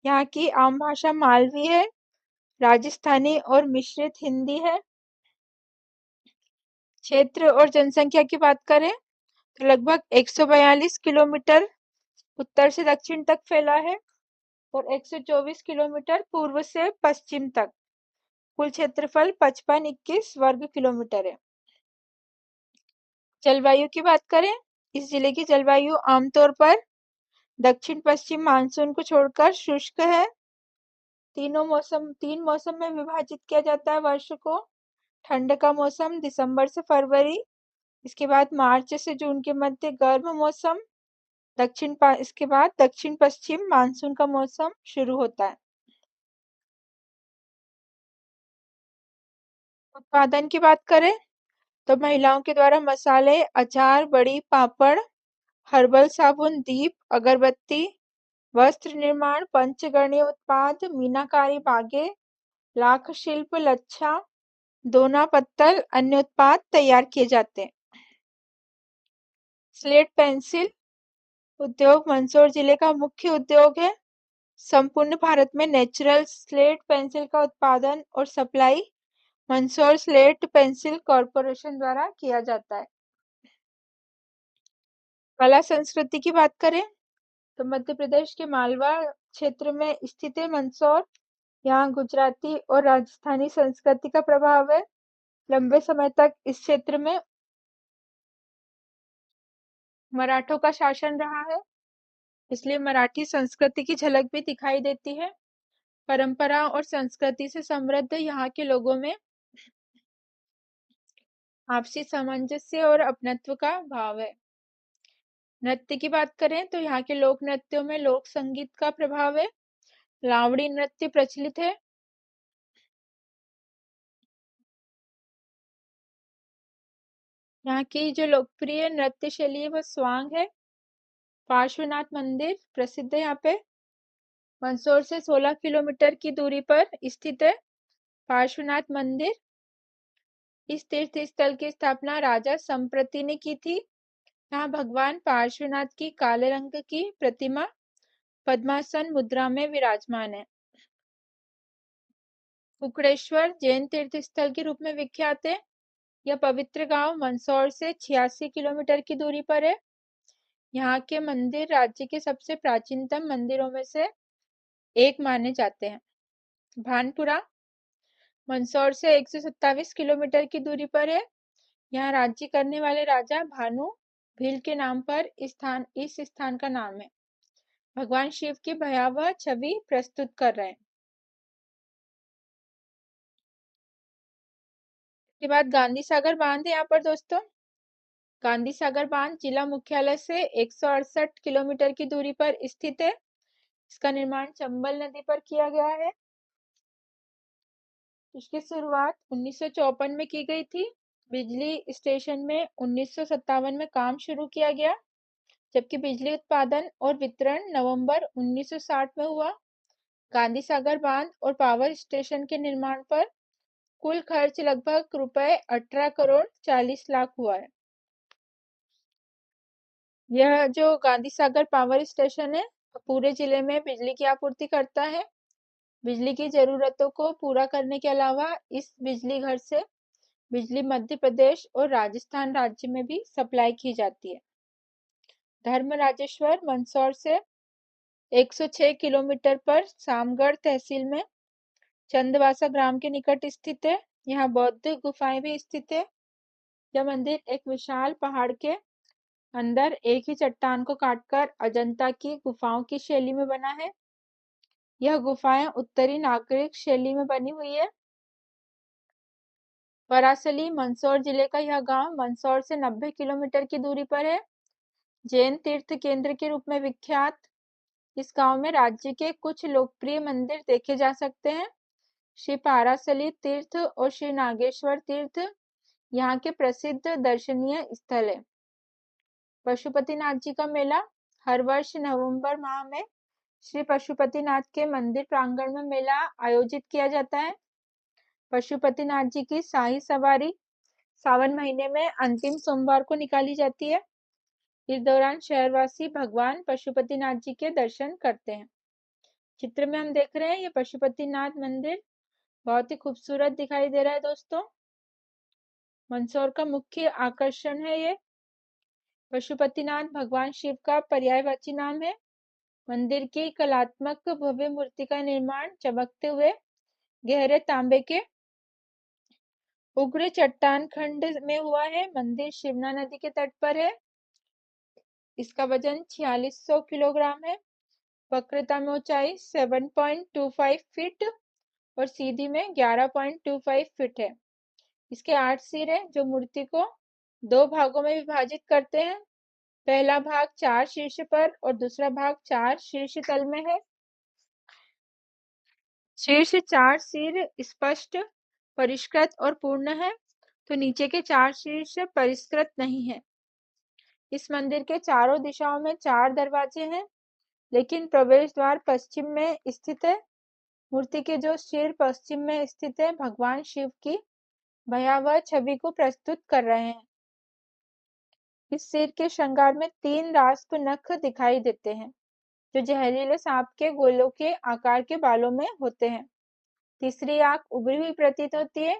यहाँ की आम भाषा मालवी है, राजस्थानी और मिश्रित हिंदी है। क्षेत्र और जनसंख्या की बात करें तो लगभग 142 किलोमीटर उत्तर से दक्षिण तक फैला है और 124 किलोमीटर पूर्व से पश्चिम तक। कुल क्षेत्रफल 55-21 वर्ग किलोमीटर है। जलवायु की बात करें, इस जिले की जलवायु आमतौर पर दक्षिण पश्चिम मानसून को छोड़कर शुष्क है। तीन मौसम में विभाजित किया जाता है वर्ष को। ठंड का मौसम दिसंबर से फरवरी, इसके बाद मार्च से जून के मध्य गर्म मौसम, इसके बाद दक्षिण पश्चिम मानसून का मौसम शुरू होता है। उत्पादन की बात करें तो महिलाओं के द्वारा मसाले, अचार, बड़ी, पापड़, हर्बल साबुन, दीप, अगरबत्ती, वस्त्र निर्माण, पंचगरणीय उत्पाद, मीनाकारी बागे, लाख शिल्प, लच्छा, दोना पत्तल, अन्य उत्पाद तैयार किए जाते हैं। स्लेट पेंसिल उद्योग मंदसौर जिले का मुख्य उद्योग है। संपूर्ण भारत में नेचुरल स्लेट पेंसिल का उत्पादन और supply Mandsaur slate pencil corporation द्वारा किया जाता है। कला संस्कृति की बात करें तो मध्य प्रदेश के मालवा क्षेत्र में स्थित है मंदसौर। यहाँ गुजराती और राजस्थानी संस्कृति का प्रभाव है। लंबे समय तक इस क्षेत्र में मराठों का शासन रहा है, इसलिए मराठी संस्कृति की झलक भी दिखाई देती है। परंपरा और संस्कृति से समृद्ध यहाँ के लोगों में आपसी सामंजस्य और अपनत्व का भाव है। नृत्य की बात करें तो यहाँ के लोक नृत्यों में लोक संगीत का प्रभाव है। लावड़ी नृत्य प्रचलित है। यहाँ की जो लोकप्रिय नृत्य शैली है वो स्वांग है। पार्श्वनाथ मंदिर प्रसिद्ध है यहाँ पे। मंदसौर से 16 किलोमीटर की दूरी पर स्थित है पार्श्वनाथ मंदिर। इस तीर्थ स्थल की स्थापना राजा संप्रति ने की थी। यहाँ भगवान पार्श्वनाथ की काले रंग की प्रतिमा पद्मासन मुद्रा में विराजमान है। कुकड़ेश्वर जैन तीर्थ स्थल के रूप में विख्यात है। यह पवित्र गांव मंदसौर से 86 किलोमीटर की दूरी पर है। यहाँ के मंदिर राज्य के सबसे प्राचीनतम मंदिरों में से एक माने जाते हैं। भानपुरा मंदसौर से 127 किलोमीटर की दूरी पर है। यहाँ राज्य करने वाले राजा भानु भील के नाम पर इस स्थान का नाम है। भगवान शिव की भयावह छवि प्रस्तुत कर रहे हैं। इसके बाद गांधी सागर बांध है यहाँ पर दोस्तों। गांधी सागर बांध जिला मुख्यालय से 168 किलोमीटर की दूरी पर स्थित है। इसका निर्माण चंबल नदी पर किया गया है। इसकी शुरुआत 1954 में की गई थी। बिजली स्टेशन में 1957 में काम शुरू किया गया, जबकि बिजली उत्पादन और वितरण नवंबर 1960 में हुआ। गांधी सागर बांध और पावर स्टेशन के निर्माण पर कुल खर्च लगभग रुपए 18 करोड़ 40 लाख हुआ है। यह जो गांधी सागर पावर स्टेशन है पूरे जिले में बिजली की आपूर्ति करता है। बिजली की जरूरतों को पूरा करने के अलावा इस बिजली घर से बिजली मध्य प्रदेश और राजस्थान राज्य में भी सप्लाई की जाती है। धर्मराजेश्वर मंदसौर से 106 किलोमीटर पर सामगढ़ तहसील में चंदवासा ग्राम के निकट स्थित है। यहाँ बौद्ध गुफाएं भी स्थित है। यह मंदिर एक विशाल पहाड़ के अंदर एक ही चट्टान को काटकर अजंता की गुफाओं की शैली में बना है। यह गुफाएं उत्तरी नागरिक शैली में बनी हुई है। परासली मंदसौर जिले का यह गांव मंदसौर से 90 किलोमीटर की दूरी पर है। जैन तीर्थ केंद्र के रूप में विख्यात इस गांव में राज्य के कुछ लोकप्रिय मंदिर देखे जा सकते हैं। श्री पारासली तीर्थ और श्री नागेश्वर तीर्थ यहाँ के प्रसिद्ध दर्शनीय स्थल है। पशुपतिनाथ जी का मेला हर वर्ष नवंबर माह में श्री पशुपतिनाथ के मंदिर प्रांगण में मेला आयोजित किया जाता है। पशुपतिनाथ जी की शाही सवारी सावन महीने में अंतिम सोमवार को निकाली जाती है। इस दौरान शहरवासी भगवान पशुपतिनाथ जी के दर्शन करते हैं। चित्र में हम देख रहे हैं ये पशुपतिनाथ मंदिर बहुत ही खूबसूरत दिखाई दे रहा है दोस्तों। मंदसौर का मुख्य आकर्षण है ये। पशुपतिनाथ भगवान शिव का पर्यायवाची नाम है। मंदिर की कलात्मक भव्य मूर्ति का निर्माण चमकते हुए गहरे तांबे के उग्र चट्टान खंड में हुआ है। मंदिर शिवना नदी के तट पर है। इसका वजन 4600 किलोग्राम है। वक्रता में ऊंचाई 7.25 फीट और सीधी में 11.25 फीट है। इसके 8 सिर हैं जो मूर्ति को 2 भागों में विभाजित करते हैं। पहला भाग 4 शीर्ष पर और दूसरा भाग 4 शीर्ष तल में है। शीर्ष 4 सिर स्पष्ट, परिष्कृत और पूर्ण है, तो नीचे के 4 शीर्ष परिष्कृत नहीं है। इस मंदिर के चारों दिशाओं में 4 दरवाजे हैं, लेकिन प्रवेश द्वार पश्चिम में स्थित है। मूर्ति के जो सिर पश्चिम में स्थित है, भगवान शिव की भयावह छवि को प्रस्तुत कर रहे हैं। इस सिर के श्रृंगार में 3 रास्प नख दिखाई देते हैं, जो जहरीले सांप के गोलों के आकार के बालों में होते हैं। तीसरी आंख उभरी हुई प्रतीत होती है।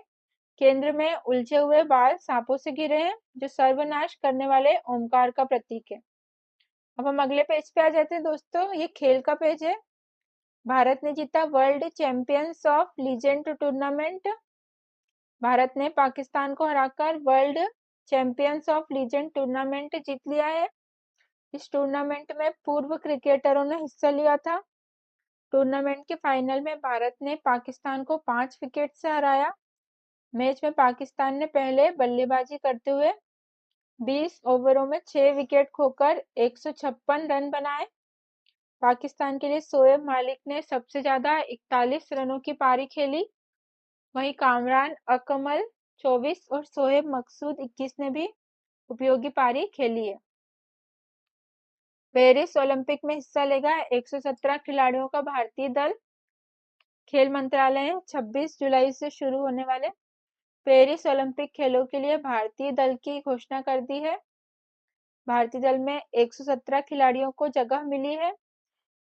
केंद्र में उलझे हुए बाल सांपों से घिरे हैं, जो सर्वनाश करने वाले ओमकार का प्रतीक है। अब हम अगले पेज पे आ जाते हैं दोस्तों। ये खेल का पेज है। भारत ने जीता world champions of legend tournament. Bharat ने पाकिस्तान को हराकर world champions of legend tournament जीत लिया है। इस टूर्नामेंट में पूर्व क्रिकेटरों ने हिस्सा लिया था। टूर्नामेंट के फाइनल में भारत ने पाकिस्तान को 5 विकेट से हराया। मैच में पाकिस्तान ने पहले बल्लेबाजी करते हुए 20 ओवरों में 6 विकेट खोकर 156 रन बनाए। पाकिस्तान के लिए शोएब मालिक ने सबसे ज्यादा 41 रनों की पारी खेली। वहीं कामरान अकमल 24 और शोएब मकसूद 21 ने भी उपयोगी पारी खेली है। पेरिस ओलंपिक में हिस्सा लेगा 117 खिलाड़ियों का भारतीय दल। खेल मंत्रालय ने 26 जुलाई से शुरू होने वाले पेरिस ओलंपिक खेलों के लिए भारतीय दल की घोषणा कर दी है। भारतीय दल में 117 खिलाड़ियों को जगह मिली है।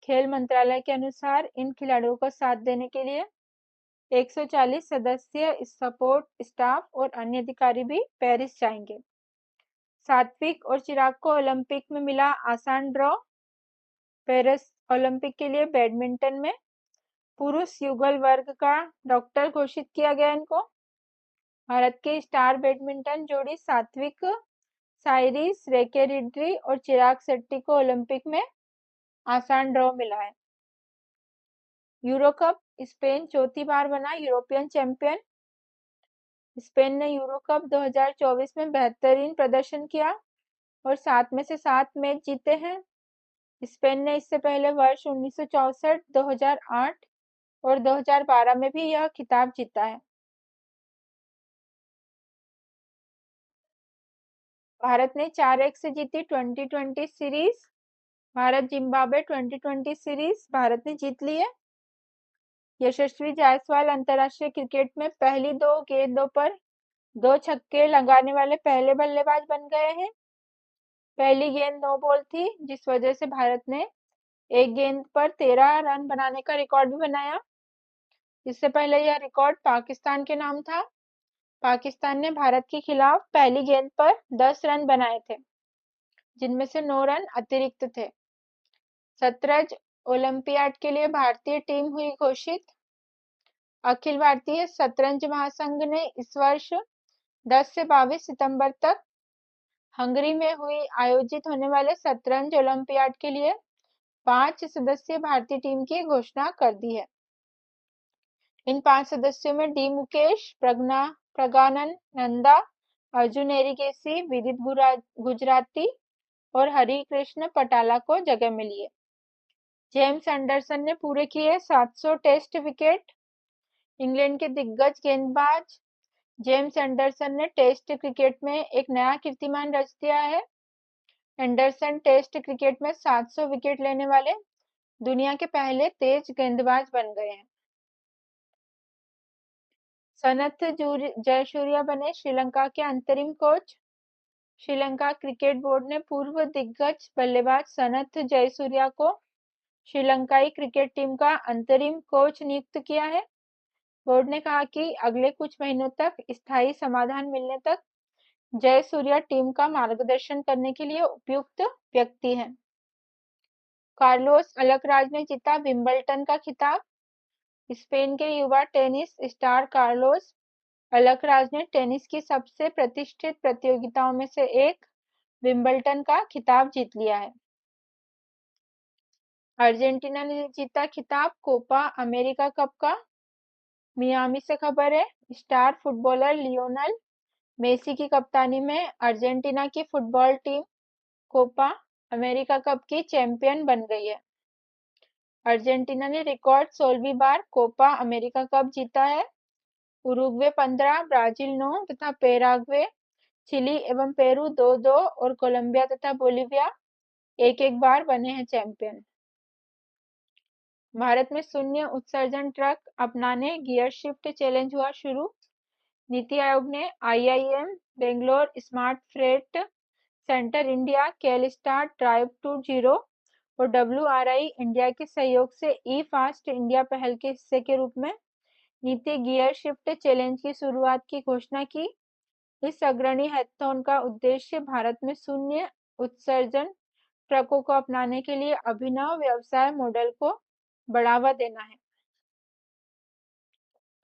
खेल मंत्रालय के अनुसार इन खिलाड़ियों को साथ देने के लिए 140 सदस्य सपोर्ट स्टाफ और अन्य अधिकारी भी पेरिस जाएंगे। सात्विक और चिराग को ओलंपिक में मिला आसान ड्रॉ। पेरिस ओलंपिक के लिए बैडमिंटन में पुरुष युगल वर्ग का डॉक्टर घोषित किया गया इनको। भारत के स्टार बैडमिंटन जोड़ी सात्विक साइरिस रेंकीरेड्डी और चिराग शेट्टी को ओलंपिक में आसान ड्रॉ मिला है। यूरो कप, स्पेन चौथी बार बना यूरोपियन चैंपियन। स्पेन ने यूरो कप 2024 में बेहतरीन प्रदर्शन किया और 7 में से 7 मैच जीते हैं। स्पेन ने इससे पहले वर्ष 1964, 2008 और 2012 में भी यह खिताब जीता है। भारत ने 4-1 से जीती 2020 series. Bharat Zimbabwe 2020 series Bharat ने जीत ली है। यशस्वी जायसवाल अंतरराष्ट्रीय क्रिकेट में पहली 2 गेंदों पर 2 छक्के लगाने वाले पहले बल्लेबाज बन गए हैं। पहली गेंद नो बॉल थी, जिस वजह से भारत ने एक गेंद पर 13 रन बनाने का रिकॉर्ड भी बनाया। इससे पहले यह रिकॉर्ड पाकिस्तान के नाम था। पाकिस्तान ने भारत के खिलाफ पहली गेंद पर 10 रन बनाए थे, जिनमें से 9 रन अतिरिक्त थे। शतरंज ओलंपियाड के लिए भारतीय टीम हुई घोषित। अखिल भारतीय शतरंज महासंघ ने इस वर्ष 10 से 22 सितंबर तक हंगरी में हुई आयोजित होने वाले शतरंज ओलंपियाड के लिए 5 सदस्यीय भारतीय टीम की घोषणा कर दी है। इन 5 सदस्यों में डी मुकेश, प्रज्ञानन नंदा, अर्जुन एरिगेसी, विदित गुजराती और हरि कृष्ण पटाला को जगह मिली है। जेम्स एंडरसन ने पूरे किए 700 टेस्ट विकेट। इंग्लैंड के दिग्गज गेंदबाज जेम्स एंडरसन ने टेस्ट क्रिकेट में एक नया कीर्तिमान रच दिया है। एंडरसन टेस्ट क्रिकेट में 700 विकेट लेने वाले दुनिया के पहले तेज गेंदबाज बन गए हैं। सनथ जयसूर्या बने श्रीलंका के अंतरिम कोच। श्रीलंका क्रिकेट बोर्ड ने पूर्व दिग्गज बल्लेबाज सनथ जयसूर्या को श्रीलंकाई क्रिकेट टीम का अंतरिम कोच नियुक्त किया है। बोर्ड ने कहा कि अगले कुछ महीनों तक स्थायी समाधान मिलने तक जयसूर्या टीम का मार्गदर्शन करने के लिए उपयुक्त व्यक्ति हैं। कार्लोस अलकराज ने जीता विंबलटन का खिताब। स्पेन के युवा टेनिस स्टार कार्लोस अलकराज ने टेनिस की सबसे प्रतिष्ठित प्रतियोगिताओं में से एक विंबलटन का खिताब जीत लिया है। अर्जेंटीना ने जीता खिताब कोपा अमेरिका कप का। मियामी से खबर है, स्टार फुटबॉलर लियोनेल मेसी की कप्तानी में अर्जेंटीना की football team Copa America cup की चैंपियन बन गई है। अर्जेंटीना ने रिकॉर्ड 16वीं बार कोपा अमेरिका कप जीता है। उरुग्वे 15, ब्राजील 9 तथा पैराग्वे, चिली एवं पेरू 2-2 और कोलंबिया तथा बोलिविया 1-1 बार बने हैं चैंपियन। भारत में शून्य उत्सर्जन ट्रक अपनाने गियर शिफ्ट चैलेंज हुआ शुरू। नीति आयोग ने IIM Bangalore smart freight centre India, Calstart drive to zero और WRI इंडिया के सहयोग से ई फास्ट इंडिया पहल के हिस्से के रूप में नीति गियर शिफ्ट चैलेंज की शुरुआत की घोषणा की। इस अग्रणी हैकाथॉन का उद्देश्य भारत में शून्य उत्सर्जन ट्रकों को अपनाने के लिए अभिनव व्यवसाय मॉडल को बढ़ावा देना है।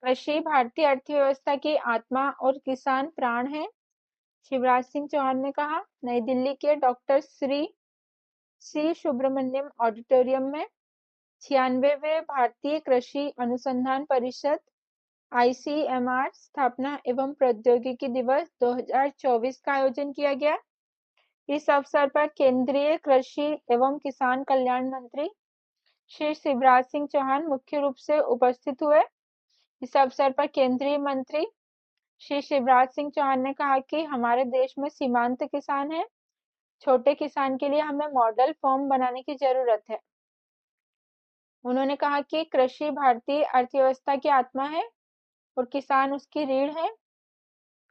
कृषि भारतीय अर्थव्यवस्था की आत्मा और किसान प्राण है, शिवराज सिंह चौहान ने कहा। नई दिल्ली के डॉक्टर सी सुब्रमण्यम ऑडिटोरियम में 96वें भारतीय कृषि अनुसंधान परिषद ICMR स्थापना एवं प्रौद्योगिकी दिवस 2024 का आयोजन किया गया। इस अवसर पर केंद्रीय कृषि एवं किसान कल्याण मंत्री श्री शिवराज सिंह चौहान मुख्य रूप से उपस्थित हुए। इस अवसर पर केंद्रीय मंत्री श्री शिवराज सिंह चौहान ने कहा कि हमारे देश में सीमांत किसान हैं। छोटे किसान के लिए हमें मॉडल फॉर्म बनाने की जरूरत है। उन्होंने कहा कि कृषि भारतीय अर्थव्यवस्था की आत्मा है और किसान उसकी रीढ़ है।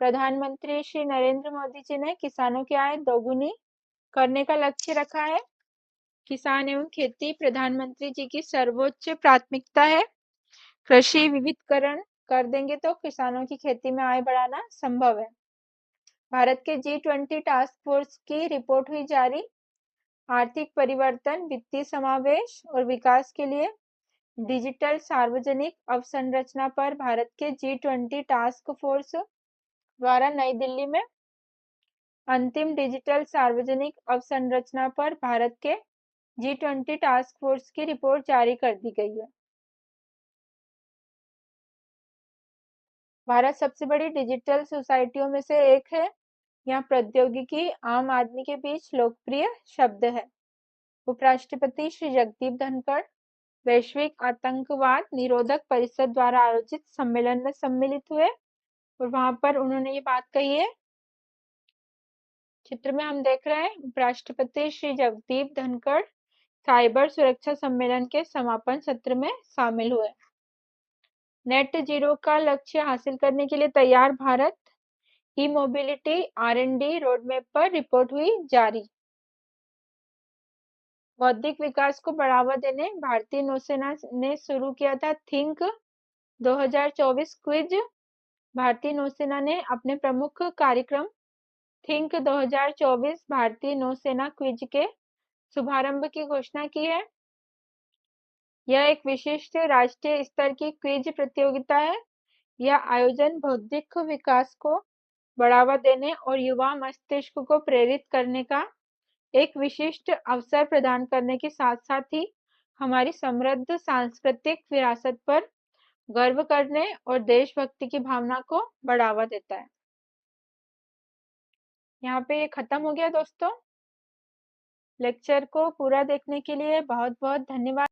प्रधानमंत्री श्री नरेंद्र मोदी जी ने किसानों की आय दोगुनी करने का लक्ष्य रखा है। किसान एवं खेती प्रधानमंत्री जी की सर्वोच्च प्राथमिकता है। कृषि विविधीकरण कर देंगे तो किसानों की खेती में आय बढ़ाना संभव है। भारत के G20 टास्क फोर्स की रिपोर्ट हुई जारी। आर्थिक परिवर्तन, वित्तीय समावेश और विकास के लिए डिजिटल सार्वजनिक अवसंरचना पर भारत के G20 टास्क फोर्स द्वारा नई दिल्ली में अंतिम डिजिटल सार्वजनिक अवसंरचना पर भारत के G20 टास्क फोर्स की रिपोर्ट जारी कर दी गई है। भारत सबसे बड़ी डिजिटल सोसाइटियों में से एक है। यहाँ प्रौद्योगिकी आम आदमी के बीच लोकप्रिय शब्द है। उपराष्ट्रपति श्री जगदीप धनखड़ वैश्विक आतंकवाद निरोधक परिषद द्वारा आयोजित सम्मेलन में सम्मिलित हुए और वहां पर उन्होंने ये बात कही है। चित्र में हम देख रहे हैं उपराष्ट्रपति श्री जगदीप धनखड़ साइबर सुरक्षा सम्मेलन के समापन सत्र में शामिल हुए। नेट जीरो का लक्ष्य हासिल करने के लिए तैयार भारत, ई मोबिलिटी R&D रोडमैप पर रिपोर्ट हुई जारी। बौद्धिक विकास को बढ़ावा देने भारतीय नौसेना ने शुरू किया था थिंक 2024 क्विज। भारतीय नौसेना ने अपने प्रमुख कार्यक्रम थिंक 2024 भारतीय नौसेना क्विज के शुभारंभ की घोषणा की है। यह एक विशिष्ट राष्ट्रीय स्तर की क्विज प्रतियोगिता है। यह आयोजन बौद्धिक विकास को बढ़ावा देने और युवा मस्तिष्क को प्रेरित करने का एक विशिष्ट अवसर प्रदान करने के साथ साथ ही हमारी समृद्ध सांस्कृतिक विरासत पर गर्व करने और देशभक्ति की भावना को बढ़ावा देता है। यहाँ पे ये खत्म हो गया दोस्तों। लेक्चर को पूरा देखने के लिए बहुत बहुत धन्यवाद।